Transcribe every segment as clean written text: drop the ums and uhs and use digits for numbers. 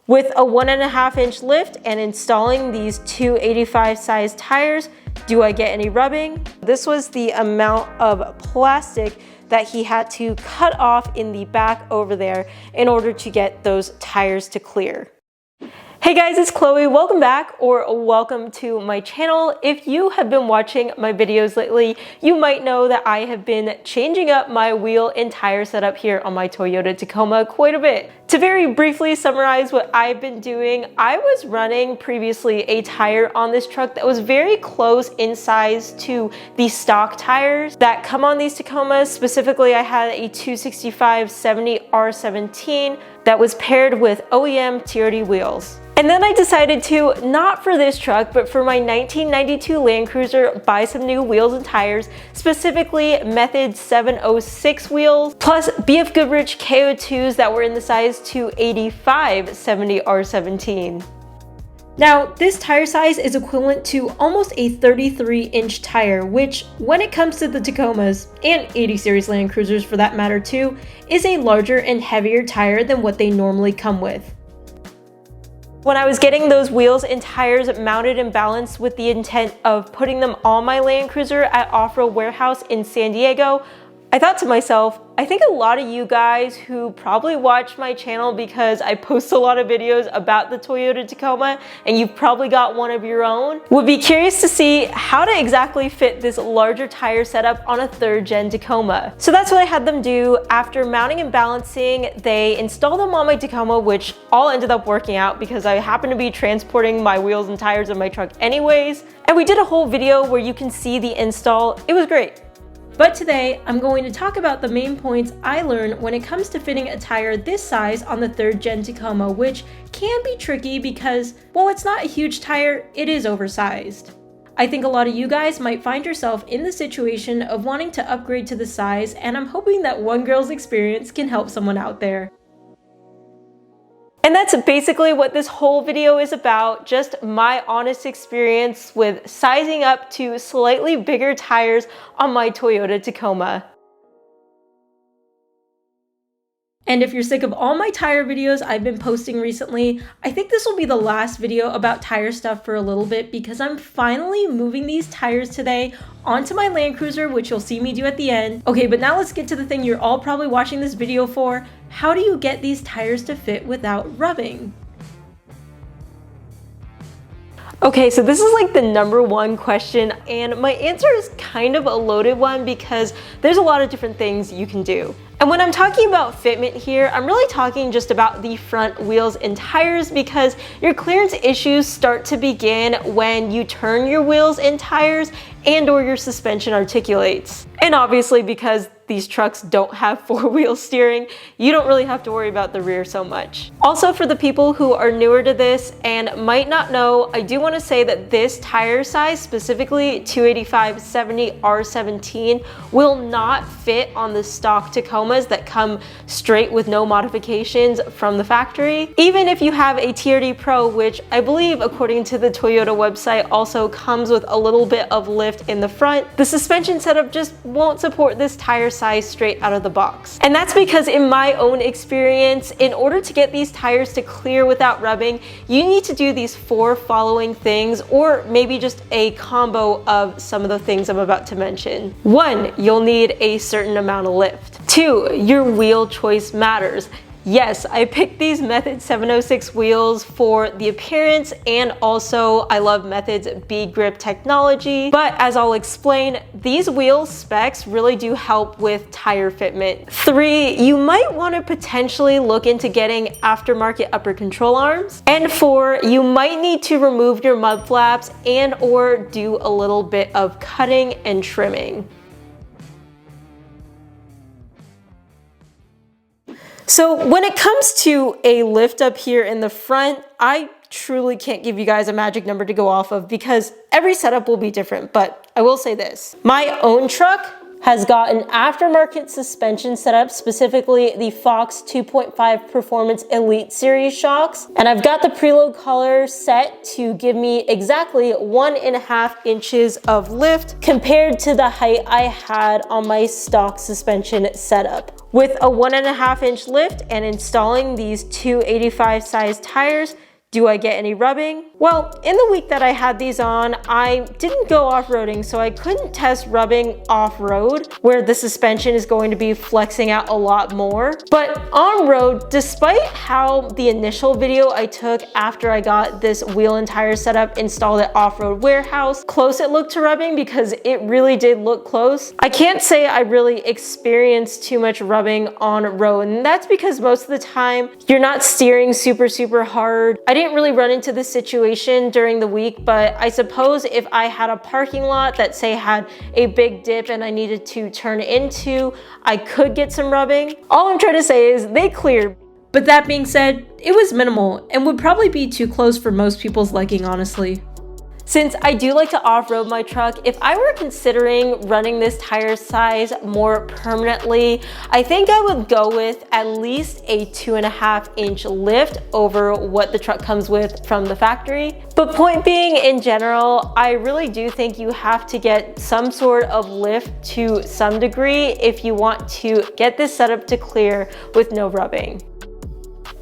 With a 1.5-inch lift and installing these 285 size tires, do I get any rubbing? This was the amount of plastic that he had to cut off in the back over there in order to get those tires to clear. Hey guys, it's Chloe. Welcome back, or welcome to my channel. If you have been watching my videos lately, you might know that I have been changing up my wheel and tire setup here on my Toyota Tacoma quite a bit. To very briefly summarize what I've been doing, I was running previously a tire on this truck that was very close in size to the stock tires that come on these Tacomas. Specifically, I had a 265/70 R17 that was paired with OEM TRD wheels. And then I decided to, not for this truck, but for my 1992 Land Cruiser, buy some new wheels and tires, specifically Method 706 wheels, plus BF Goodrich KO2s that were in the size 285/70 R17. Now, this tire size is equivalent to almost a 33-inch tire, which, when it comes to the Tacomas, and 80 series Land Cruisers for that matter too, is a larger and heavier tire than what they normally come with. When I was getting those wheels and tires mounted and balanced with the intent of putting them on my Land Cruiser at Off-Road Warehouse in San Diego, I thought to myself, I think a lot of you guys who probably watch my channel because I post a lot of videos about the Toyota Tacoma, and you've probably got one of your own, would be curious to see how to exactly fit this larger tire setup on a 3rd gen Tacoma. So that's what I had them do. After mounting and balancing, they installed them on my Tacoma, which all ended up working out because I happened to be transporting my wheels and tires in my truck anyways. And we did a whole video where you can see the install. It was great. But today, I'm going to talk about the main points I learned when it comes to fitting a tire this size on the 3rd gen Tacoma, which can be tricky because, while it's not a huge tire, it is oversized. I think a lot of you guys might find yourself in the situation of wanting to upgrade to the size, and I'm hoping that one girl's experience can help someone out there. And that's basically what this whole video is about, just my honest experience with sizing up to slightly bigger tires on my Toyota Tacoma. And if you're sick of all my tire videos I've been posting recently, I think this will be the last video about tire stuff for a little bit because I'm finally moving these tires today onto my Land Cruiser, which you'll see me do at the end. Okay, but now let's get to the thing you're all probably watching this video for. How do you get these tires to fit without rubbing? Okay, so this is like the #1 question, and my answer is kind of a loaded one because there's a lot of different things you can do. And when I'm talking about fitment here, I'm really talking just about the front wheels and tires because your clearance issues start to begin when you turn your wheels and tires and/or your suspension articulates. And obviously, because these trucks don't have 4-wheel steering, you don't really have to worry about the rear so much. Also, for the people who are newer to this and might not know, I do want to say that this tire size, specifically 285/70 R17, will not fit on the stock Tacomas that come straight with no modifications from the factory. Even if you have a TRD Pro, which I believe, according to the Toyota website, also comes with a little bit of lift in the front, the suspension setup just won't support this tire size straight out of the box. And that's because in my own experience, in order to get these tires to clear without rubbing, you need to do these 4 following things, or maybe just a combo of some of the things I'm about to mention. 1, you'll need a certain amount of lift. 2, your wheel choice matters. Yes, I picked these Method 706 wheels for the appearance, and also I love Method's B-grip technology, but as I'll explain, these wheel specs really do help with tire fitment. 3, you might want to potentially look into getting aftermarket upper control arms. And 4, you might need to remove your mud flaps and/or do a little bit of cutting and trimming. So when it comes to a lift up here in the front, I truly can't give you guys a magic number to go off of because every setup will be different, but I will say this. My own truck has got an aftermarket suspension setup, specifically the Fox 2.5 Performance Elite Series shocks. And I've got the preload collar set to give me exactly 1.5 inches of lift compared to the height I had on my stock suspension setup. With a 1.5-inch lift and installing these two 85 size tires, do I get any rubbing? Well, in the week that I had these on, I didn't go off-roading, so I couldn't test rubbing off-road, where the suspension is going to be flexing out a lot more. But on-road, despite how the initial video I took after I got this wheel and tire setup installed at Off-Road Warehouse, close it looked to rubbing because it really did look close, I can't say I really experienced too much rubbing on road, and that's because most of the time, you're not steering super hard. I didn't really run into this situation during the week, but I suppose if I had a parking lot that say had a big dip and I needed to turn into, I could get some rubbing. All I'm trying to say is they cleared. But that being said, it was minimal and would probably be too close for most people's liking, honestly. Since I do like to off-road my truck, if I were considering running this tire size more permanently, I think I would go with at least a 2.5-inch lift over what the truck comes with from the factory. But point being, in general, I really do think you have to get some sort of lift to some degree if you want to get this setup to clear with no rubbing.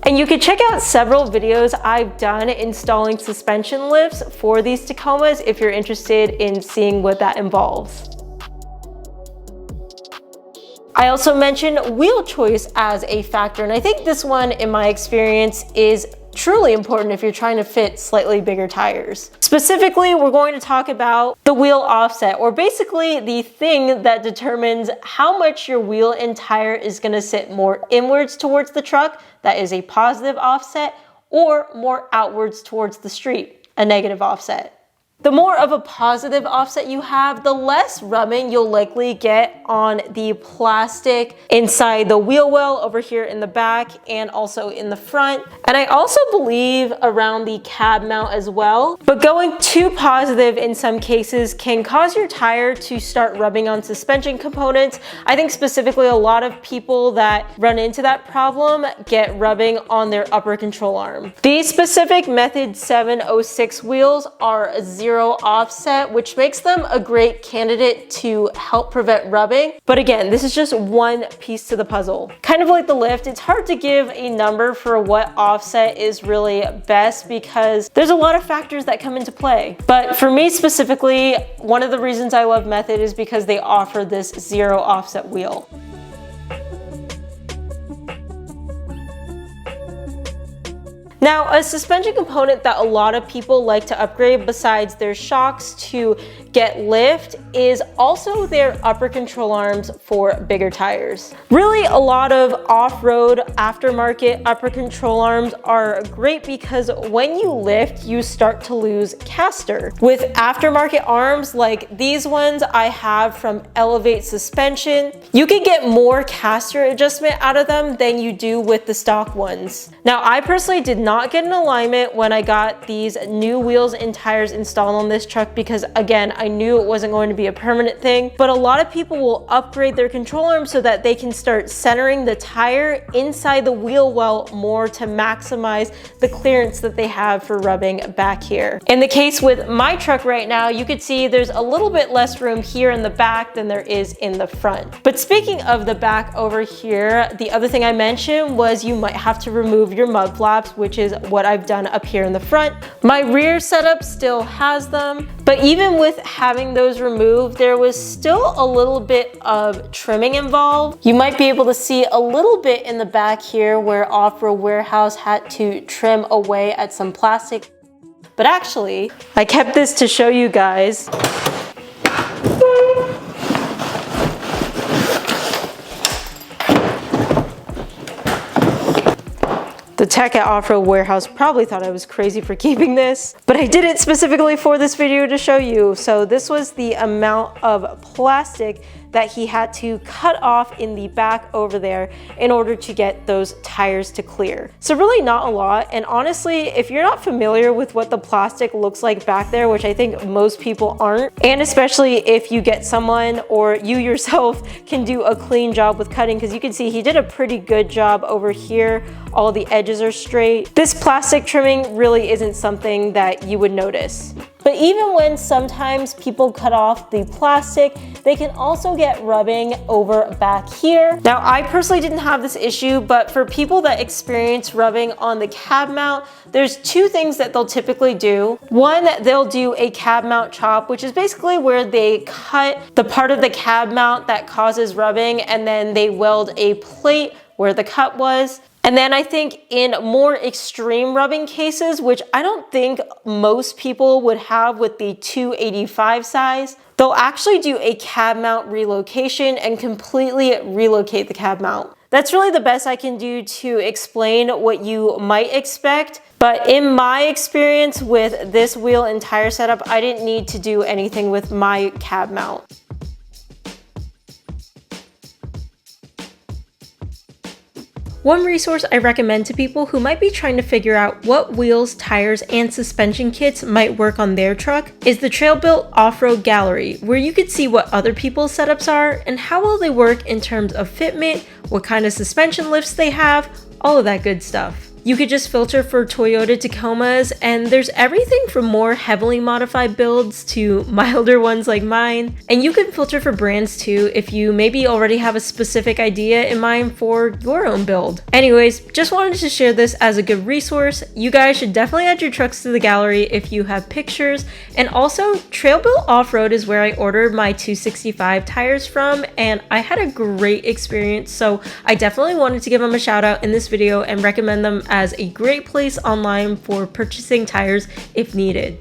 And you can check out several videos I've done installing suspension lifts for these Tacomas if you're interested in seeing what that involves. I also mentioned wheel choice as a factor, and I think this one, in my experience, is truly important if you're trying to fit slightly bigger tires. Specifically, we're going to talk about the wheel offset, or basically the thing that determines how much your wheel and tire is going to sit more inwards towards the truck, that is a positive offset, or more outwards towards the street, a negative offset. The more of a positive offset you have, the less rubbing you'll likely get on the plastic inside the wheel well over here in the back and also in the front. And I also believe around the cab mount as well. But going too positive in some cases can cause your tire to start rubbing on suspension components. I think specifically a lot of people that run into that problem get rubbing on their upper control arm. These specific Method 706 wheels are zero offset, which makes them a great candidate to help prevent rubbing. But again, this is just one piece to the puzzle. Kind of like the lift, it's hard to give a number for what offset is really best because there's a lot of factors that come into play. But for me specifically, one of the reasons I love Method is because they offer this zero offset wheel. Now, a suspension component that a lot of people like to upgrade besides their shocks to get lift is also their upper control arms for bigger tires. Really, a lot of off-road aftermarket upper control arms are great because when you lift, you start to lose caster. With aftermarket arms like these ones I have from Elevate Suspension, you can get more caster adjustment out of them than you do with the stock ones. Now, I personally did not get an alignment when I got these new wheels and tires installed on this truck because, again, I knew it wasn't going to be a permanent thing, but a lot of people will upgrade their control arms so that they can start centering the tire inside the wheel well more to maximize the clearance that they have for rubbing back here. In the case with my truck right now, you could see there's a little bit less room here in the back than there is in the front. But speaking of the back over here, the other thing I mentioned was you might have to remove your mud flaps, which is what I've done up here in the front. My rear setup still has them, but even with having those removed, there was still a little bit of trimming involved. You might be able to see a little bit in the back here where Off-Road Warehouse had to trim away at some plastic. But actually, I kept this to show you guys. The tech at Off-Road Warehouse probably thought I was crazy for keeping this, but I did it specifically for this video to show you. So this was the amount of plastic that he had to cut off in the back over there in order to get those tires to clear. So really not a lot. And honestly, if you're not familiar with what the plastic looks like back there, which I think most people aren't, and especially if you get someone or you yourself can do a clean job with cutting, because you can see he did a pretty good job over here. All the edges are straight. This plastic trimming really isn't something that you would notice. But even when sometimes people cut off the plastic, they can also get rubbing over back here. Now, I personally didn't have this issue, but for people that experience rubbing on the cab mount, there's two things that they'll typically do. One, they'll do a cab mount chop, which is basically where they cut the part of the cab mount that causes rubbing, and then they weld a plate where the cut was. And then I think in more extreme rubbing cases, which I don't think most people would have with the 285 size, they'll actually do a cab mount relocation and completely relocate the cab mount. That's really the best I can do to explain what you might expect. But in my experience with this wheel and tire setup, I didn't need to do anything with my cab mount. One resource I recommend to people who might be trying to figure out what wheels, tires, and suspension kits might work on their truck is the Trail Built Off-Road Gallery, where you could see what other people's setups are and how well they work in terms of fitment, what kind of suspension lifts they have, all of that good stuff. You could just filter for Toyota Tacomas, and there's everything from more heavily modified builds to milder ones like mine. And you can filter for brands too if you maybe already have a specific idea in mind for your own build. Anyways, just wanted to share this as a good resource. You guys should definitely add your trucks to the gallery if you have pictures. And also, Trail Built Off-Road is where I ordered my 265 tires from, and I had a great experience, so I definitely wanted to give them a shout out in this video and recommend them as a great place online for purchasing tires if needed.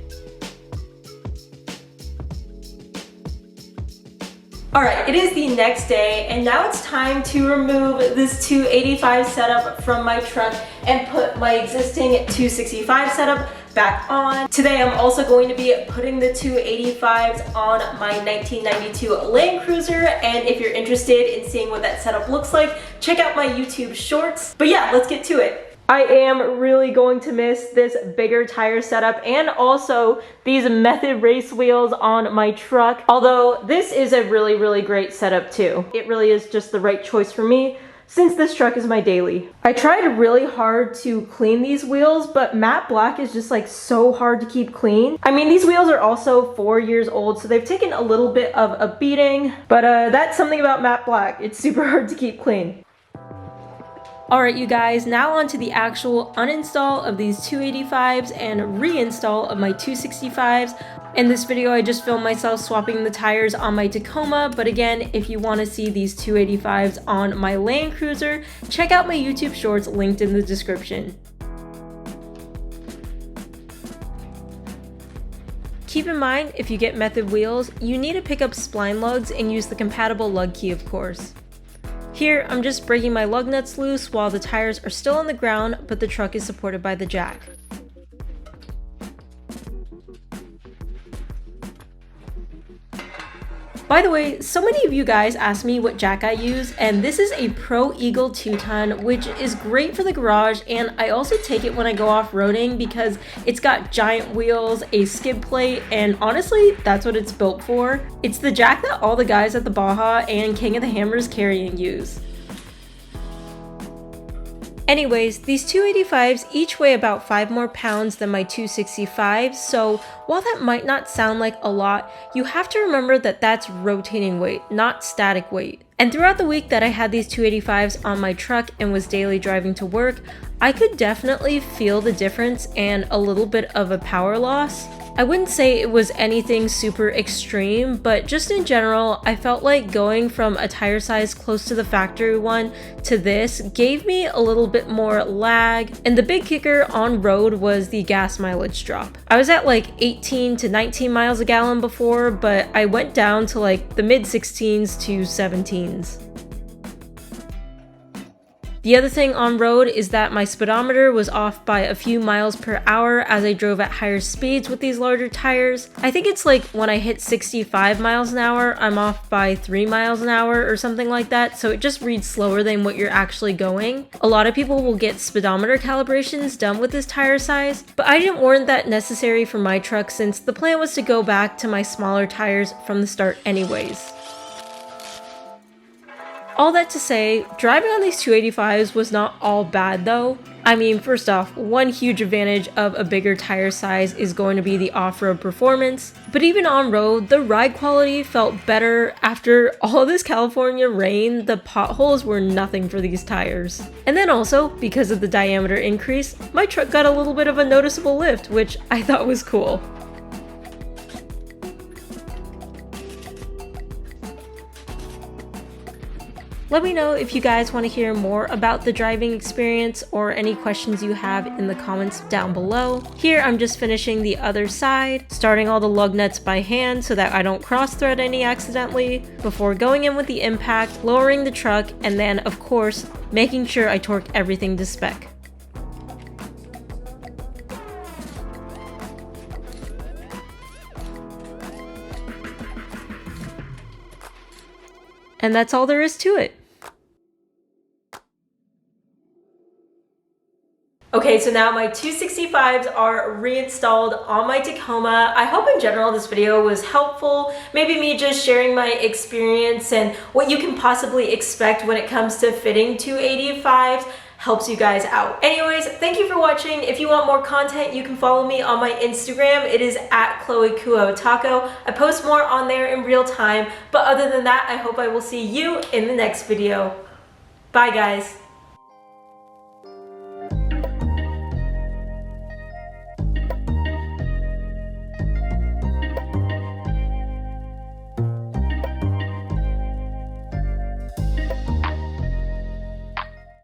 Alright, it is the next day, and now it's time to remove this 285 setup from my truck and put my existing 265 setup back on. Today I'm also going to be putting the 285s on my 1992 Land Cruiser, and if you're interested in seeing what that setup looks like, check out my YouTube shorts. But yeah, let's get to it. I am really going to miss this bigger tire setup and also these Method race wheels on my truck, although this is a really great setup too. It really is just the right choice for me since this truck is my daily. I tried really hard to clean these wheels, but matte black is just like so hard to keep clean. I mean, these wheels are also 4 years old, so they've taken a little bit of a beating, but that's something about matte black. It's super hard to keep clean. Alright you guys, now on to the actual uninstall of these 285s and reinstall of my 265s. In this video I just filmed myself swapping the tires on my Tacoma, but again, if you want to see these 285s on my Land Cruiser, check out my YouTube shorts linked in the description. Keep in mind, if you get Method wheels, you need to pick up spline lugs and use the compatible lug key, of course. Here, I'm just breaking my lug nuts loose while the tires are still on the ground, but the truck is supported by the jack. By the way, so many of you guys asked me what jack I use, and this is a Pro Eagle 2-ton, which is great for the garage, and I also take it when I go off-roading because it's got giant wheels, a skid plate, and honestly, that's what it's built for. It's the jack that all the guys at the Baja and King of the Hammers carry and use. Anyways, these 285s each weigh about 5 more pounds than my 265s, so while that might not sound like a lot, you have to remember that that's rotating weight, not static weight. And throughout the week that I had these 285s on my truck and was daily driving to work, I could definitely feel the difference and a little bit of a power loss. I wouldn't say it was anything super extreme, but just in general, I felt like going from a tire size close to the factory one to this gave me a little bit more lag, and the big kicker on road was the gas mileage drop. I was at like 18 to 19 miles a gallon before, but I went down to like the mid 16s to 17s. The other thing on road is that my speedometer was off by a few miles per hour as I drove at higher speeds with these larger tires. I think it's like when I hit 65 miles an hour, I'm off by 3 miles an hour or something like that, so it just reads slower than what you're actually going. A lot of people will get speedometer calibrations done with this tire size, but I didn't warrant that necessary for my truck since the plan was to go back to my smaller tires from the start anyways. All that to say, driving on these 285s was not all bad though. I mean, first off, one huge advantage of a bigger tire size is going to be the off-road performance, but even on-road, the ride quality felt better. After all this California rain, the potholes were nothing for these tires. And then also, because of the diameter increase, my truck got a little bit of a noticeable lift, which I thought was cool. Let me know if you guys want to hear more about the driving experience or any questions you have in the comments down below. Here I'm just finishing the other side, starting all the lug nuts by hand so that I don't cross-thread any accidentally, before going in with the impact, lowering the truck, and then of course, making sure I torque everything to spec. And that's all there is to it. Okay, so now my 265s are reinstalled on my Tacoma. I hope in general this video was helpful. Maybe me just sharing my experience and what you can possibly expect when it comes to fitting 285s helps you guys out. Anyways, thank you for watching. If you want more content, you can follow me on my Instagram. It is at ChloeKuo Taco. I post more on there in real time. But other than that, I hope I will see you in the next video. Bye guys.